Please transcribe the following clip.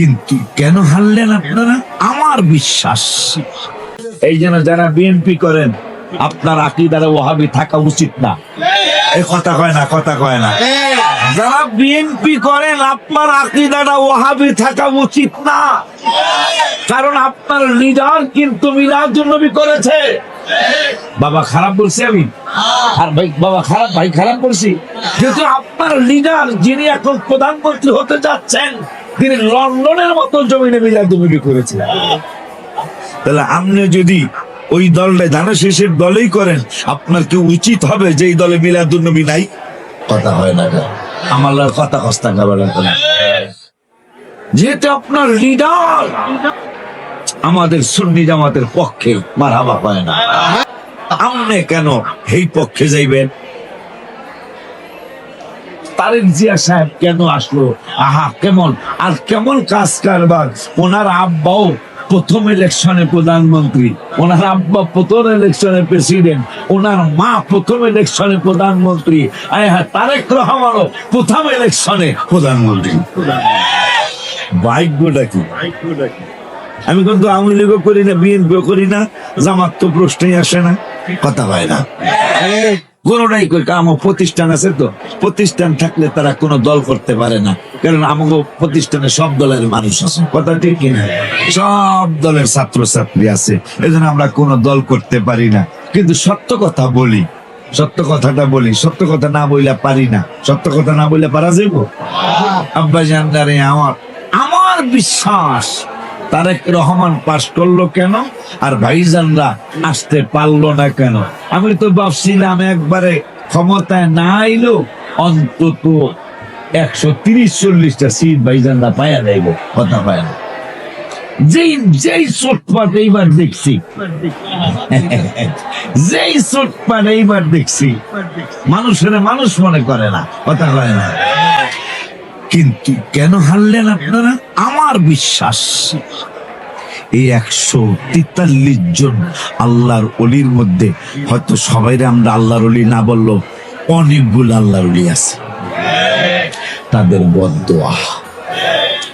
কিন্তু কেন হারলেন আপনারা? আমার বিশ্বাস এই যেন যারা বিএনপি করেন আপনার আকীদারে ওয়াহাবি থাকা উচিত না। এই কথা কয় না, কথা কয় না। যারা বিএনপি করেন আপনার আকীদাটা ওয়াহাবি থাকা উচিত না, কারণ আপনার লিডার কিন্তু মিলাদুন্নবী করেছে। বাবা খারাপ বলছি আমি? আর ভাই বাবা খারাপ, ভাই খারাপ বলছি? কিন্তু আপনার লিডার যিনি এখন প্রধানমন্ত্রী হতে যাচ্ছেন তিনি লন্ডনের মতো জমিনে মিলাদুন্নবী করেছিলেন। তাহলে আপনি যদি ওই দলটা ধানের শেষের দলেই করেন, আপনার কি উচিত হবে যে এই দলে মিলাদুন্নবী নাই? কথা হয় না, আমার কথা কস্তা খাবার না। যেহেতু আপনার লিডার আমাদের সুন্নি জামাতের পক্ষে মারহাবা পায় না, আপনি কেন এই পক্ষে যাইবেন? তারেক জিয়া সাহেব কেন আসলো? আহা কেমন আর কেমন কাজ কারবার। ওনার আব্বাও প্রথম ইলেকশনে প্রধানমন্ত্রী, ওনার আব্বা প্রথম ইলেকশনে প্রেসিডেন্ট, ওনার মা প্রথম ইলেকশনে প্রধানমন্ত্রী, তারেক রহমানও প্রথম ইলেকশনে প্রধানমন্ত্রী। ভাগ্যটা কি! আমি কিন্তু আওয়ামী লীগও করি না, বিএনপিও করি না, জামাত তো প্রশ্নই আসে না। কথা হয় না, কোনটাই করি। আমার প্রতিষ্ঠান আছে, তো প্রতিষ্ঠান থাকলে তারা কোনো দল করতে পারে না, কারণ আমাকে প্রতিষ্ঠানে সব দলের মানুষ আছে। কথা ঠিক কিনা? সব দলের ছাত্র ছাত্রী আছে, এজন্য আমরা কোনো দল করতে পারি না। কিন্তু সত্য কথা বলি, সত্য কথাটা বলি, সত্য কথা না বইলে পারি না। সত্য কথা না বইলে পারা যাইব? আব্বা জানদারে আমার বিশ্বাস তারেক রহমান পাস করলো কেন আর ভাইজানরা আসতে পারলো না কেন? আমি তো ভাবছিলাম একবারে ক্ষমতায় না আইলো অন্তত 130-40টা সিট ভাইজানরা পায়া যাইব। কথা পায় না। যেই চোটপাট এইবার দেখছি, যেই চোটপাট এইবার দেখছি, মানুষের মানুষ মনে করে না। কথা হয় না। কিন্তু কেন হারলেন আপনারা? আমার বিশ্বাস এই 143 জন আল্লাহর ওলির মধ্যে হয়তো সবাইরে আমরা আল্লাহর ওলি না বললো, অনেকগুলো আল্লাহর ওলি আছে, তাদের বদদোয়া